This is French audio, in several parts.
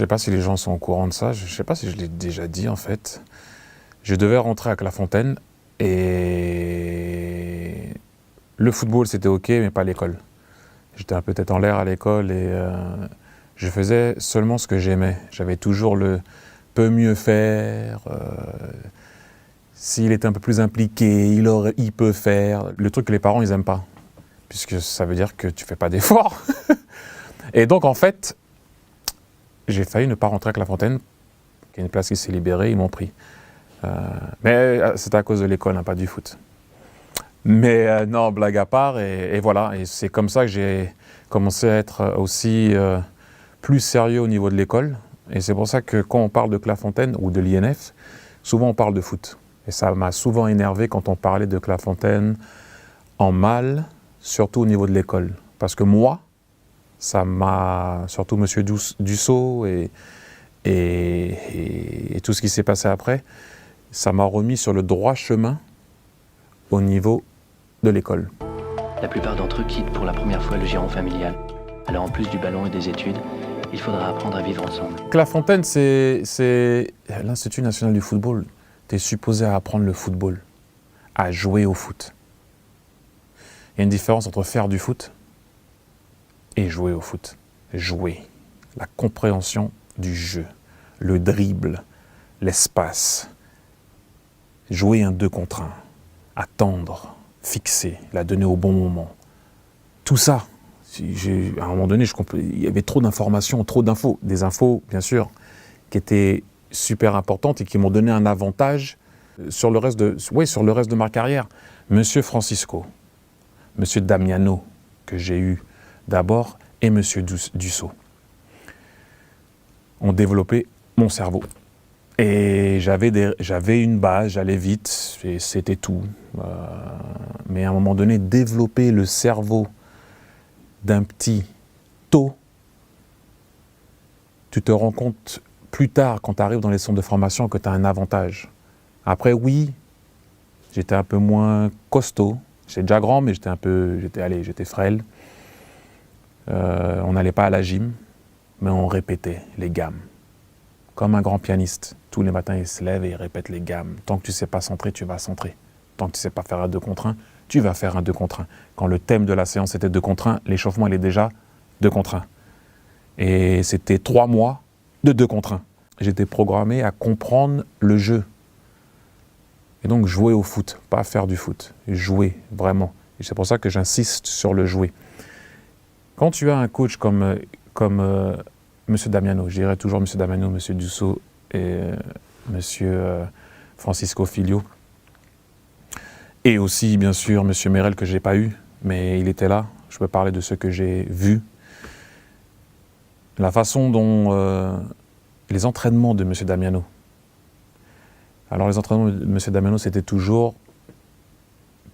sais pas si les gens sont au courant de ça, je sais pas si je l'ai déjà dit en fait. Je devais rentrer à Clairefontaine et le football c'était ok mais pas l'école. J'étais un peu tête en l'air à l'école et je faisais seulement ce que j'aimais. J'avais toujours le peut mieux faire, s'il était un peu plus impliqué, il peut faire. Le truc que les parents ils aiment pas, puisque ça veut dire que tu fais pas d'efforts. Et donc en fait, j'ai failli ne pas rentrer à Clairefontaine, il y a une place qui s'est libérée, ils m'ont pris. Mais c'était à cause de l'école, hein, pas du foot. Mais non, blague à part, et voilà. Et c'est comme ça que j'ai commencé à être aussi plus sérieux au niveau de l'école. Et c'est pour ça que quand on parle de Clairefontaine ou de l'INF, souvent on parle de foot. Et ça m'a souvent énervé quand on parlait de Clairefontaine en mal, surtout au niveau de l'école. Parce que moi, ça m'a, surtout M. Dussault et tout ce qui s'est passé après, ça m'a remis sur le droit chemin au niveau de l'école. La plupart d'entre eux quittent pour la première fois le giron familial. Alors en plus du ballon et des études, il faudra apprendre à vivre ensemble. Clairefontaine, c'est l'Institut national du football. Tu es supposé apprendre le football, à jouer au foot. Il y a une différence entre faire du foot et jouer au foot. Jouer, la compréhension du jeu, le dribble, l'espace. Jouer un 2 contre 1, attendre, fixer, la donner au bon moment. Tout ça, à un moment donné, il y avait trop d'informations, trop d'infos. Des infos, bien sûr, qui étaient super importantes et qui m'ont donné un avantage sur le reste de ma carrière. Monsieur Francisco, Monsieur Damiano, que j'ai eu d'abord, et Monsieur Dussault ont développé mon cerveau. Et j'avais une base, j'allais vite, et c'était tout. Mais à un moment donné, développer le cerveau d'un petit tôt, tu te rends compte plus tard, quand tu arrives dans les centres de formation, que tu as un avantage. Après, oui, j'étais un peu moins costaud. J'étais déjà grand, mais j'étais frêle. On n'allait pas à la gym, mais on répétait les gammes. Comme un grand pianiste, tous les matins, il se lève et il répète les gammes. Tant que tu ne sais pas centrer, tu vas centrer. Tant que tu ne sais pas faire un 2 contre 1, tu vas faire un 2 contre 1. Quand le thème de la séance était 2 contre 1, l'échauffement, il est déjà 2 contre 1. Et c'était 3 mois de 2 contre 1. J'étais programmé à comprendre le jeu. Et donc jouer au foot, pas faire du foot. Jouer, vraiment. Et c'est pour ça que j'insiste sur le jouer. Quand tu as un coach comme M. Damiano, je dirais toujours M. Damiano, M. Dussault et M. Francisco Filho, et aussi, bien sûr, M. Merel, que je n'ai pas eu, mais il était là. Je peux parler de ce que j'ai vu. La façon dont les entraînements de M. Damiano. Alors, les entraînements de M. Damiano, c'était toujours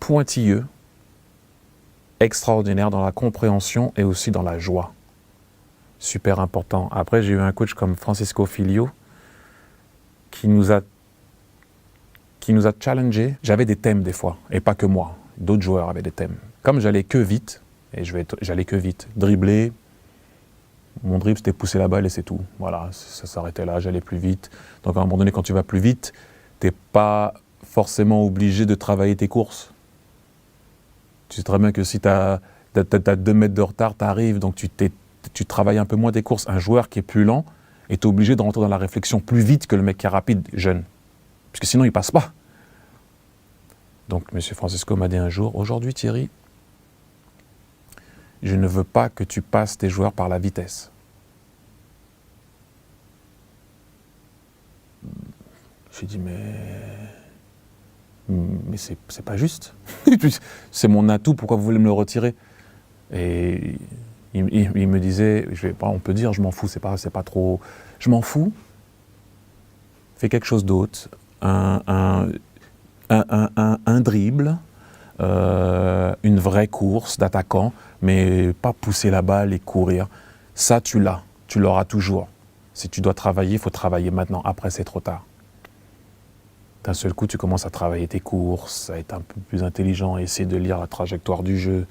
pointilleux, extraordinaire dans la compréhension et aussi dans la joie. Super important. Après, j'ai eu un coach comme Francisco Filho qui nous a challengés. J'avais des thèmes des fois, et pas que moi. D'autres joueurs avaient des thèmes. Comme j'allais que vite, dribbler, mon dribble c'était pousser la balle et c'est tout. Voilà, ça s'arrêtait là, j'allais plus vite. Donc à un moment donné, quand tu vas plus vite, t'es pas forcément obligé de travailler tes courses. Tu sais très bien que si tu as 2 mètres de retard, tu arrives, donc tu travailles un peu moins tes courses. Un joueur qui est plus lent est obligé de rentrer dans la réflexion plus vite que le mec qui est rapide, jeune. Parce que sinon, il ne passe pas. Donc, M. Francisco m'a dit un jour, aujourd'hui Thierry, je ne veux pas que tu passes tes joueurs par la vitesse. J'ai dit, mais c'est pas juste. C'est mon atout, pourquoi vous voulez me le retirer? Et il me disait, on peut dire, je m'en fous, c'est pas trop... Je m'en fous, fais quelque chose d'autre, un dribble, une vraie course d'attaquant, mais pas pousser la balle et courir. Ça, tu l'auras toujours. Si tu dois travailler, il faut travailler maintenant, après c'est trop tard. D'un seul coup, tu commences à travailler tes courses, à être un peu plus intelligent, à essayer de lire la trajectoire du jeu.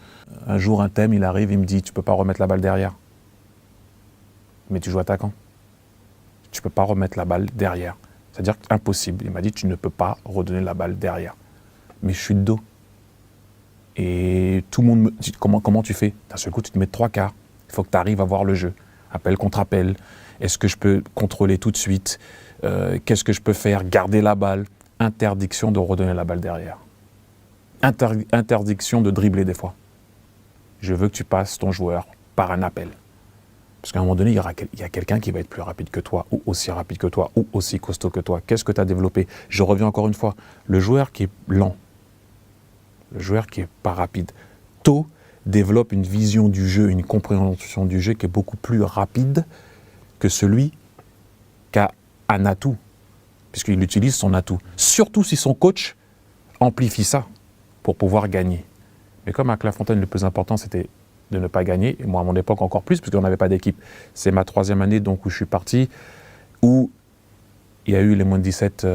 Un jour, un thème, il arrive, il me dit, tu peux pas remettre la balle derrière. Mais tu joues attaquant. tu ne peux pas remettre la balle derrière. C'est-à-dire impossible. Il m'a dit, tu ne peux pas redonner la balle derrière. Mais je suis de dos. Et tout le monde me dit, comment tu fais? D'un seul coup, tu te mets de 3/4. Il faut que tu arrives à voir le jeu. Appel contre appel. Est-ce que je peux contrôler tout de suite? Qu'est-ce que je peux faire? Garder la balle. Interdiction de redonner la balle derrière. Interdiction de dribbler des fois. Je veux que tu passes ton joueur par un appel. Parce qu'à un moment donné, il y a quelqu'un qui va être plus rapide que toi, ou aussi rapide que toi, ou aussi costaud que toi. Qu'est-ce que tu as développé? Je reviens encore une fois. Le joueur qui est lent, le joueur qui n'est pas rapide, tôt développe une vision du jeu, une compréhension du jeu qui est beaucoup plus rapide que celui qui a un atout, puisqu'il utilise son atout. Surtout si son coach amplifie ça pour pouvoir gagner. Mais comme à Clairefontaine, le plus important, c'était de ne pas gagner, et moi à mon époque encore plus, parce qu'on n'avait pas d'équipe. C'est ma 3e année donc, où je suis parti, où il y a eu les moins de 17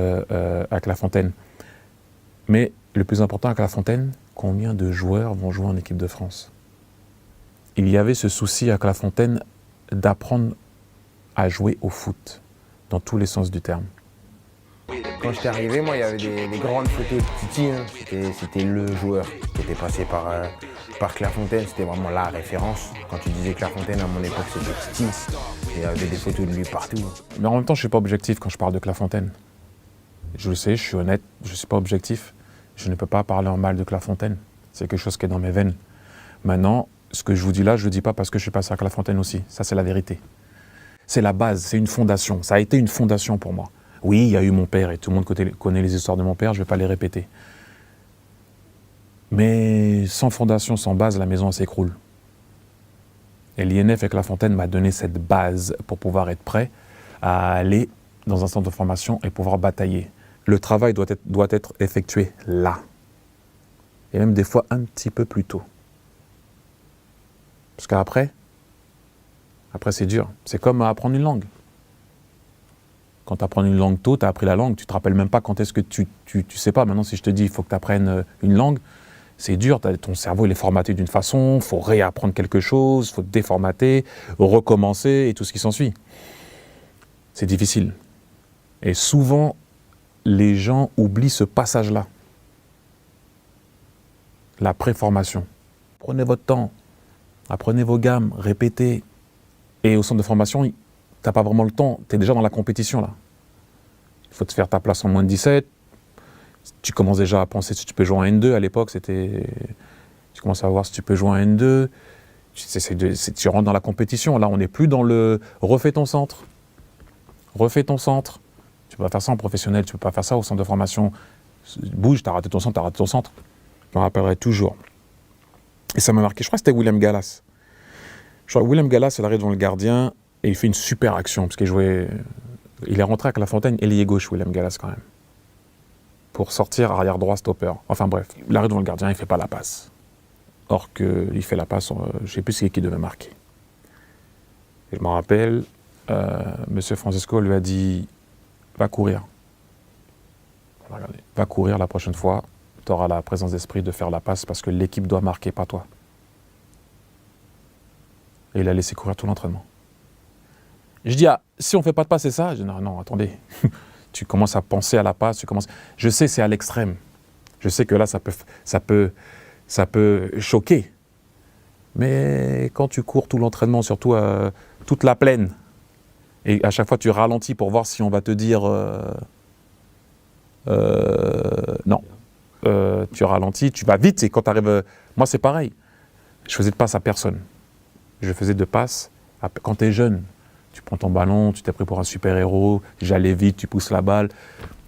à Clairefontaine. Mais le plus important à Clairefontaine, combien de joueurs vont jouer en équipe de France? Il y avait ce souci à Clairefontaine d'apprendre à jouer au foot, dans tous les sens du terme. Quand j'étais arrivé, moi, il y avait des grandes photos de Titi. Hein. C'était le joueur qui était passé par Clairefontaine. C'était vraiment la référence. Quand tu disais Clairefontaine, à mon époque, c'était Titi. Et il y avait des photos de lui partout. Mais en même temps, je ne suis pas objectif quand je parle de Clairefontaine. Je le sais, je suis honnête, je ne suis pas objectif. Je ne peux pas parler en mal de Clairefontaine. C'est quelque chose qui est dans mes veines. Maintenant, ce que je vous dis là, je ne le dis pas parce que je suis passé à Clairefontaine aussi. Ça, c'est la vérité. C'est la base, c'est une fondation. Ça a été une fondation pour moi. Oui, il y a eu mon père et tout le monde connaît les histoires de mon père, je ne vais pas les répéter. Mais sans fondation, sans base, la maison s'écroule. Et l'INF et Clairefontaine m'a donné cette base pour pouvoir être prêt à aller dans un centre de formation et pouvoir batailler. Le travail doit être effectué là. Et même des fois un petit peu plus tôt. Parce qu'après, c'est dur. C'est comme apprendre une langue. Quand tu apprends une langue tôt, tu as appris la langue, tu ne te rappelles même pas quand est-ce que tu sais pas. Maintenant, si je te dis il faut que tu apprennes une langue, c'est dur, ton cerveau il est formaté d'une façon, il faut réapprendre quelque chose, il faut déformater, recommencer et tout ce qui s'ensuit. C'est difficile. Et souvent, les gens oublient ce passage-là. La préformation. Prenez votre temps, apprenez vos gammes, répétez. Et au centre de formation, tu n'as pas vraiment le temps, tu es déjà dans la compétition là. Il faut te faire ta place en moins de 17. Tu commences déjà à penser si tu peux jouer en N2. À l'époque, tu commences à voir si tu peux jouer en N2. Tu rentres dans la compétition. Là, on n'est plus dans le refais ton centre. Refais ton centre. Tu ne peux pas faire ça en professionnel, tu ne peux pas faire ça au centre de formation. Bouge, tu as raté ton centre, Je me rappellerai toujours. Et ça m'a marqué. Je crois que c'était William Gallas. William Gallas, il arrive devant le gardien et il fait une super action parce qu'il jouait. Il est rentré à Clairefontaine, ailier gauche, William Gallas quand même. Pour sortir arrière droit, stopper. Enfin bref, il arrive devant le gardien, il ne fait pas la passe. Or qu'il fait la passe, je ne sais plus qui devait marquer. Et je me rappelle, M. Francisco lui a dit « Va courir. Va courir la prochaine fois, tu auras la présence d'esprit de faire la passe parce que l'équipe doit marquer, pas toi. » Et il a laissé courir tout l'entraînement. Je dis, si on ne fait pas de passe, c'est ça? Je dis, non, attendez. Tu commences à penser à la passe, Je sais, c'est à l'extrême. Je sais que là, ça peut choquer. Mais quand tu cours tout l'entraînement, surtout toute la plaine, et à chaque fois tu ralentis pour voir si on va te dire non. Tu ralentis, tu vas vite, et quand tu arrives... Moi, c'est pareil. Je faisais de passe à personne. Je faisais de passe quand tu es jeune. Tu prends ton ballon, tu t'es pris pour un super-héros, j'allais vite, tu pousses la balle.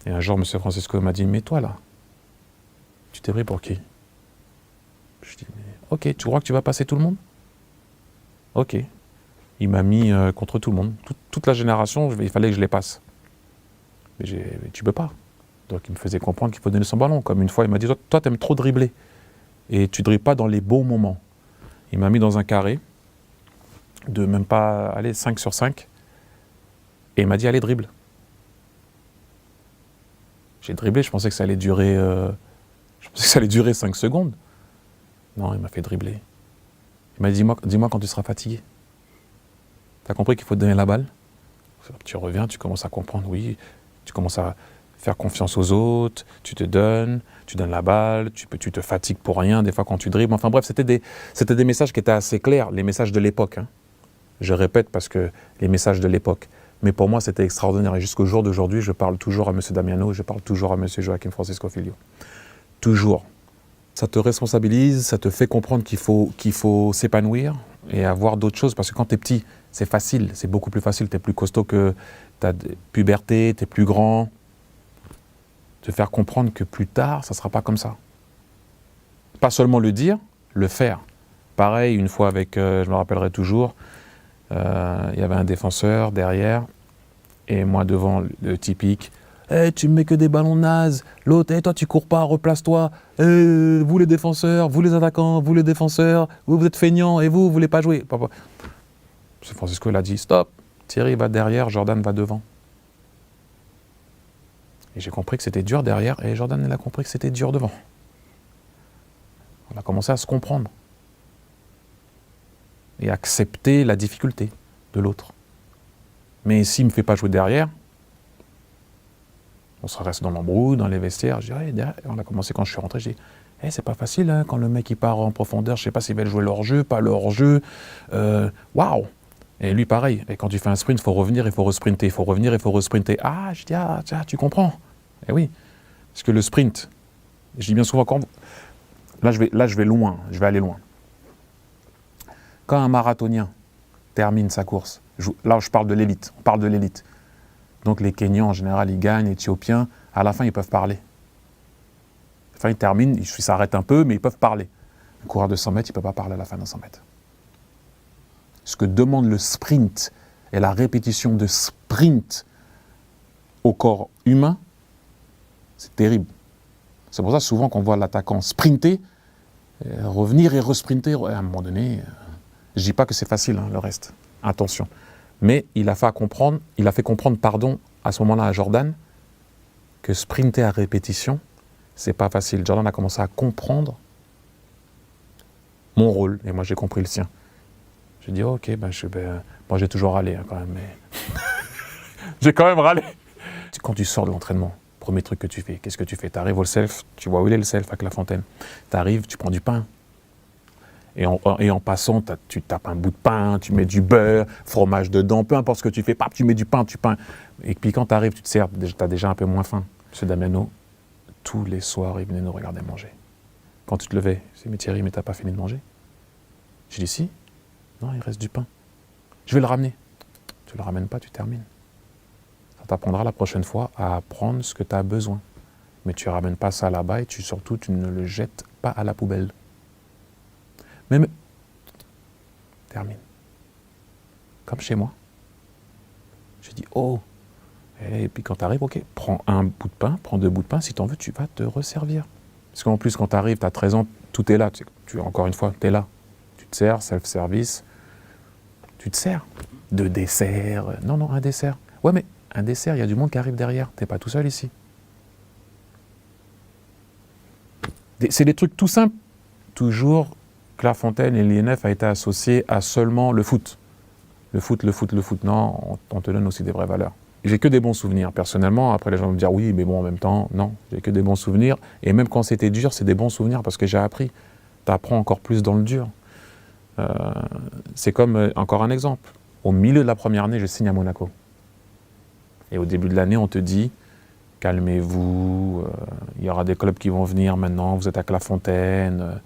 Et un jour, M. Francisco m'a dit, mais toi là, tu t'es pris pour qui? Je dis, ok, tu crois que tu vas passer tout le monde? Ok. Il m'a mis contre tout le monde. Toute la génération, il fallait que je les passe. Mais tu peux pas. Donc il me faisait comprendre qu'il faut donner son ballon. Comme une fois, il m'a dit, toi, tu aimes trop dribbler. Et tu ne dribbles pas dans les bons moments. Il m'a mis dans un carré de même pas, 5 sur 5. Et il m'a dit, allez, dribble. J'ai dribblé, je pensais que ça allait durer 5 secondes. Non, il m'a fait dribbler. Il m'a dit, dis-moi quand tu seras fatigué. T'as compris qu'il faut te donner la balle? Tu reviens, tu commences à comprendre, oui, tu commences à faire confiance aux autres, tu donnes la balle, tu te fatigues pour rien, des fois quand tu dribbles. Enfin bref, c'était des messages qui étaient assez clairs, les messages de l'époque. Hein. Je répète parce que les messages de l'époque. Mais pour moi, c'était extraordinaire. Et jusqu'au jour d'aujourd'hui, je parle toujours à M. Damiano, je parle toujours à M. Joaquim Francisco Filho. Toujours. Ça te responsabilise, ça te fait comprendre qu'il faut s'épanouir et avoir d'autres choses. Parce que quand tu es petit, c'est facile, c'est beaucoup plus facile. Tu es plus costaud que ta puberté, tu es plus grand. Te faire comprendre que plus tard, ça ne sera pas comme ça. Pas seulement le dire, le faire. Pareil, une fois avec, je me rappellerai toujours, il y avait un défenseur derrière, et moi devant, le typique, hey, tu me mets que des ballons nazes, l'autre, hey, toi tu cours pas, replace-toi, vous les défenseurs, vous les attaquants, vous les défenseurs, vous êtes feignants, et vous voulez pas jouer. Papa. M. Francisco, il a dit, stop, Thierry va derrière, Jordan va devant. Et j'ai compris que c'était dur derrière, et Jordan, il a compris que c'était dur devant. On a commencé à se comprendre. Et accepter la difficulté de l'autre. Mais s'il ne me fait pas jouer derrière, on se reste dans l'embrouille, dans les vestiaires. Je dis, hey, derrière. On a commencé quand je suis rentré, je dis, hey, c'est pas facile, hein, quand le mec il part en profondeur, je sais pas s'il va jouer leur jeu, pas leur jeu. Waouh! Et lui, pareil. Et quand tu fais un sprint, il faut revenir, il faut resprinter, il faut revenir, il faut resprinter. Ah, je dis, ah, tiens, tu comprends. Eh oui. Parce que le sprint, je dis bien souvent, là, je vais loin, je vais aller loin. Quand un marathonien termine sa course, là, je parle de l'élite, on parle de l'élite. Donc, les Kenyans, en général, ils gagnent, les Éthiopiens, à la fin, ils peuvent parler. Enfin, ils terminent, ils s'arrêtent un peu, mais ils peuvent parler. Un coureur de 100 mètres, il ne peut pas parler à la fin de 100 mètres. Ce que demande le sprint et la répétition de sprint au corps humain, c'est terrible. C'est pour ça souvent qu'on voit l'attaquant sprinter, revenir et resprinter. À un moment donné, je ne dis pas que c'est facile, hein, le reste. Attention. Mais il a fait comprendre, à ce moment-là à Jordan, que sprinter à répétition, c'est pas facile. Jordan a commencé à comprendre mon rôle, et moi j'ai compris le sien. J'ai dit, ok, moi j'ai toujours râlé hein, quand même, mais j'ai quand même râlé. Quand tu sors de l'entraînement, premier truc que tu fais, qu'est-ce que tu fais? Tu arrives au self, tu vois où il est le self avec la fontaine. Tu arrives, tu prends du pain. Et en passant, tu tapes un bout de pain, tu mets du beurre, fromage dedans, peu importe ce que tu fais, tu mets du pain, Et puis quand tu arrives, tu te sers, tu as déjà un peu moins faim. M. Damiano, tous les soirs, il venait nous regarder manger. Quand tu te levais, je dis, mais Thierry, mais t'as pas fini de manger? Je dis, si. Non, il reste du pain. Je vais le ramener. Tu le ramènes pas, tu termines. Ça t'apprendra la prochaine fois à prendre ce que tu as besoin. Mais tu ne ramènes pas ça là-bas et surtout, tu ne le jettes pas à la poubelle. Mais termine. Comme chez moi. Je dis, oh. Et puis quand tu arrives, ok, prends un bout de pain, prends 2 bouts de pain. Si tu en veux, tu vas te resservir. Parce qu'en plus, quand tu arrives, tu as 13 ans, tout est là. Encore une fois, tu es là. Tu te sers, self-service. Tu te sers. 2 desserts. Non, un dessert. Ouais, mais un dessert, il y a du monde qui arrive derrière. Tu n'es pas tout seul ici. C'est des trucs tout simples. Toujours, Clairefontaine et l'INF a été associé à seulement le foot. Le foot. Non, on te donne aussi des vraies valeurs. J'ai que des bons souvenirs. Personnellement, après les gens vont me dire oui, mais bon, en même temps, non. J'ai que des bons souvenirs. Et même quand c'était dur, c'est des bons souvenirs parce que j'ai appris. Tu apprends encore plus dans le dur. C'est comme, encore un exemple. Au milieu de la première année, je signe à Monaco. Et au début de l'année, on te dit, calmez-vous, il y aura des clubs qui vont venir maintenant, vous êtes à Clairefontaine.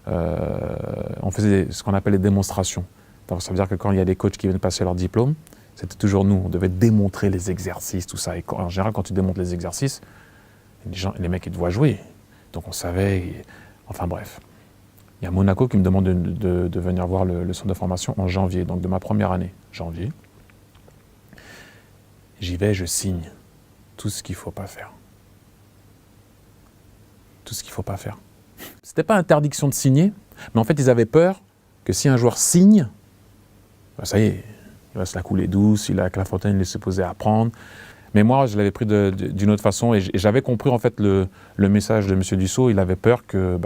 On faisait ce qu'on appelle les démonstrations. Donc, ça veut dire que quand il y a des coachs qui viennent passer leur diplôme, c'était toujours nous. On devait démontrer les exercices, tout ça. Et en général, quand tu démontres les exercices, les mecs, ils te voient jouer. Donc on savait, enfin bref. Il y a Monaco qui me demande de venir voir le centre de formation en janvier, donc de ma première année, janvier. J'y vais, je signe tout ce qu'il ne faut pas faire. Tout ce qu'il ne faut pas faire. C'était pas interdiction de signer, mais en fait, ils avaient peur que si un joueur signe, ben ça y est, il va se la couler douce, il a Clairefontaine, il est supposé apprendre. Mais moi, je l'avais pris d'une autre façon et j'avais compris en fait le message de M. Dussault. Il avait peur que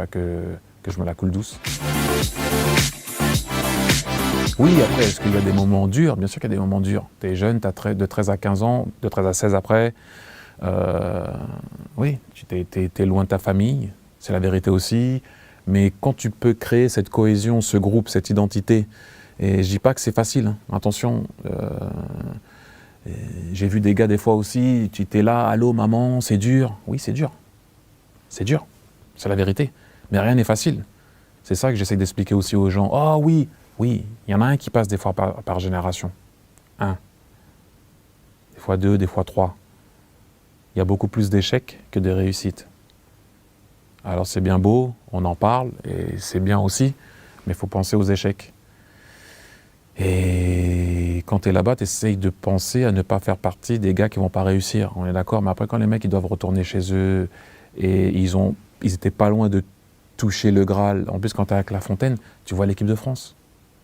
je me la coule douce. Oui, après, est-ce qu'il y a des moments durs? Bien sûr qu'il y a des moments durs. Tu es jeune, tu as de 13 à 15 ans, de 13 à 16 après. Oui, tu es loin de ta famille, c'est la vérité aussi. Mais quand tu peux créer cette cohésion, ce groupe, cette identité, et je dis pas que c'est facile, hein, attention. J'ai vu des gars des fois aussi, tu étais là, allô maman, c'est dur. Oui, c'est dur. C'est dur, c'est la vérité. Mais rien n'est facile. C'est ça que j'essaie d'expliquer aussi aux gens. Oh oui, oui, il y en a un qui passe des fois par génération. Un. Des fois deux, des fois trois. Il y a beaucoup plus d'échecs que de réussites. Alors c'est bien beau, on en parle, et c'est bien aussi, mais il faut penser aux échecs. Et quand tu es là-bas, tu essayes de penser à ne pas faire partie des gars qui ne vont pas réussir. On est d'accord, mais après quand les mecs ils doivent retourner chez eux, et ils étaient pas loin de toucher le Graal. En plus quand tu es avec La Fontaine, tu vois l'équipe de France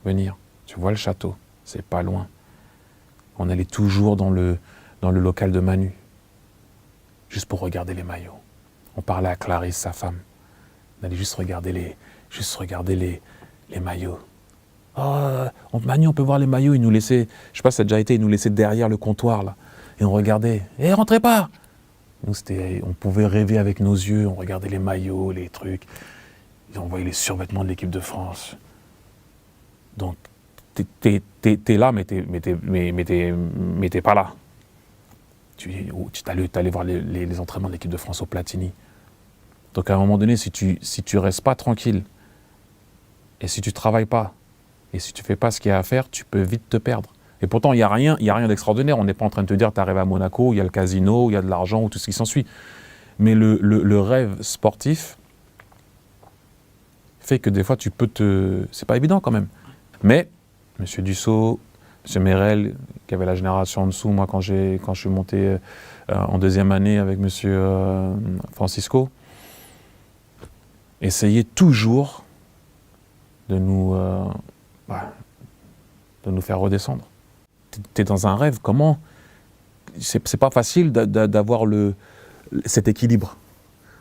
venir, tu vois le château, c'est pas loin. On allait toujours dans le local de Manu, juste pour regarder les maillots. On parlait à Clarisse, sa femme. On allait juste regarder les maillots. Oh, Manu, on peut voir les maillots. Il nous laissait, je sais pas si ça a déjà été, il nous laissait derrière le comptoir, là. Et on regardait. Et rentrez pas! Nous, on pouvait rêver avec nos yeux. On regardait les maillots, les trucs. Et on voyait les survêtements de l'équipe de France. Donc, t'es là, mais t'es pas là. Tu allais voir les entraînements de l'équipe de France au Platini. Donc à un moment donné, si tu restes pas tranquille, et si tu travailles pas, et si tu fais pas ce qu'il y a à faire, tu peux vite te perdre. Et pourtant, il y a rien d'extraordinaire. On n'est pas en train de te dire, tu arrives à Monaco, il y a le casino, il y a de l'argent, ou tout ce qui s'ensuit. Mais le rêve sportif fait que des fois, c'est pas évident quand même. Mais, M. Dussault, M. Merel, qui avait la génération en dessous, moi quand je suis monté en deuxième année avec M. Francisco, essayait toujours de nous faire redescendre. Tu es dans un rêve, comment? C'est pas facile d'avoir cet équilibre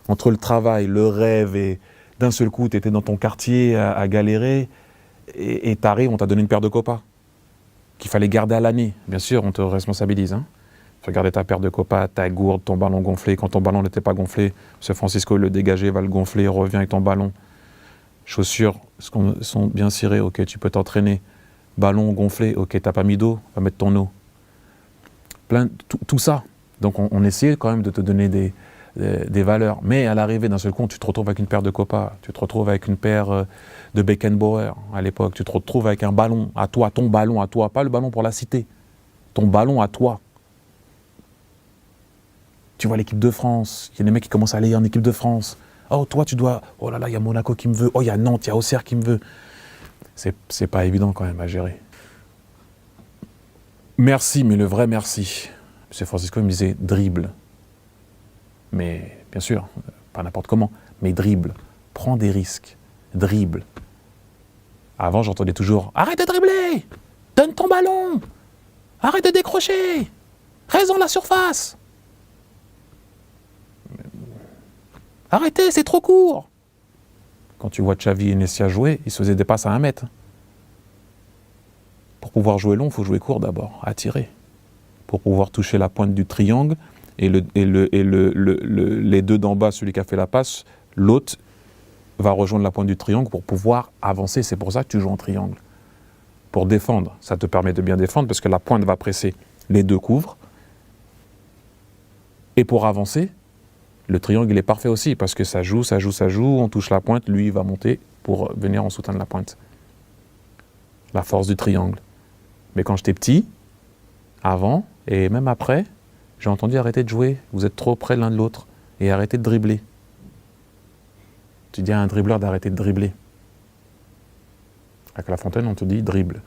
entre le travail, le rêve, et d'un seul coup, tu étais dans ton quartier à galérer, et t'arrives, on t'a donné une paire de copas qu'il fallait garder à l'année. Bien sûr, on te responsabilise. Hein. Tu regardais ta paire de copas, ta gourde, ton ballon gonflé. Quand ton ballon n'était pas gonflé, M. Francisco le dégageait, va le gonfler, revient avec ton ballon. Chaussures sont bien cirées, ok, tu peux t'entraîner. Ballon gonflé, ok, t'as pas mis d'eau, va mettre ton eau. Tout ça. Donc on essayait quand même de te donner des valeurs. Mais à l'arrivée, d'un seul coup, tu te retrouves avec une paire de copas, tu te retrouves avec une paire de Beckenbauer à l'époque, tu te retrouves avec un ballon à toi, ton ballon à toi, pas le ballon pour la cité, ton ballon à toi. Tu vois l'équipe de France, il y a des mecs qui commencent à aller en équipe de France. Oh, toi, tu dois... Oh là là, il y a Monaco qui me veut. Oh, il y a Nantes, il y a Auxerre qui me veut. C'est pas évident quand même à gérer. Merci, mais le vrai merci. M. Francisco me disait dribble. Mais, bien sûr, pas n'importe comment, mais dribble. Prends des risques. Dribble. Avant, j'entendais toujours « Arrête de dribbler! Donne ton ballon! Arrête de décrocher! Reste dans la surface! » Arrêtez, c'est trop court! Quand tu vois Xavi et Nessia jouer, ils se faisaient des passes à 1 mètre. Pour pouvoir jouer long, il faut jouer court d'abord, à tirer. Pour pouvoir toucher la pointe du triangle, et les deux d'en bas, celui qui a fait la passe, l'autre va rejoindre la pointe du triangle pour pouvoir avancer. C'est pour ça que tu joues en triangle. Pour défendre, ça te permet de bien défendre parce que la pointe va presser, les deux couvrent. Et pour avancer, le triangle il est parfait aussi parce que ça joue, on touche la pointe, lui il va monter pour venir en soutien de la pointe. La force du triangle. Mais quand j'étais petit, avant et même après, j'ai entendu arrêter de jouer, vous êtes trop près l'un de l'autre et arrêtez de dribbler. Tu dis à un dribbleur d'arrêter de dribbler. Avec La Fontaine, on te dit dribble.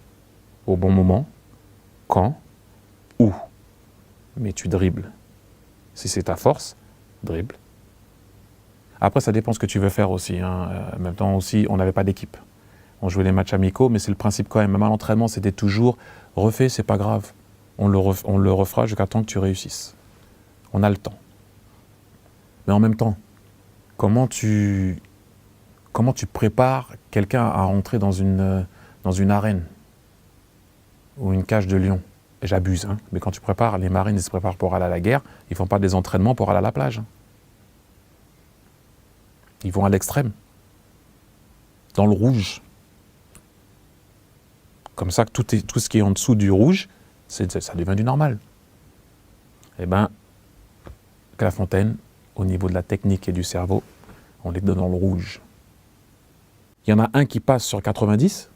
Au bon moment, quand, où. Mais tu dribbles. Si c'est ta force, dribble. Après, ça dépend ce que tu veux faire aussi. Hein. En même temps aussi, on n'avait pas d'équipe. On jouait les matchs amicaux, mais c'est le principe quand même. Même à l'entraînement, c'était toujours refait, c'est pas grave. On le refera jusqu'à temps que tu réussisses. On a le temps. Mais en même temps, comment tu prépares quelqu'un à rentrer dans une arène? ou une cage de lion. Et j'abuse, hein, mais quand tu prépares, les marines ils se préparent pour aller à la guerre, ils ne font pas des entraînements pour aller à la plage. Ils vont à l'extrême, dans le rouge. Comme ça, tout ce qui est en dessous du rouge, ça devient du normal. Eh bien, Clairefontaine, au niveau de la technique et du cerveau, on est dans le rouge. Il y en a un qui passe sur 90,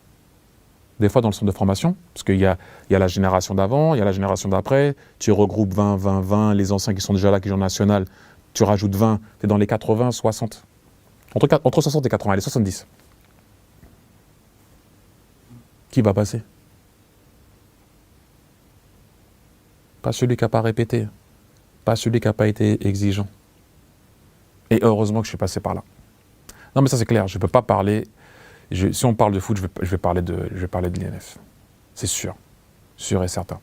des fois dans le centre de formation, parce qu'il y a la génération d'avant, il y a la génération d'après, tu regroupes 20, 20, 20, les anciens qui sont déjà là, qui jouent en national, tu rajoutes 20, tu es dans les 80, 60. Entre 60 et 80, les 70. Qui va passer? Pas celui qui n'a pas répété, pas celui qui n'a pas été exigeant. Et heureusement que je suis passé par là. Non mais ça c'est clair, je ne peux pas parler, si on parle de foot, je vais parler de l'INF. C'est sûr et certain.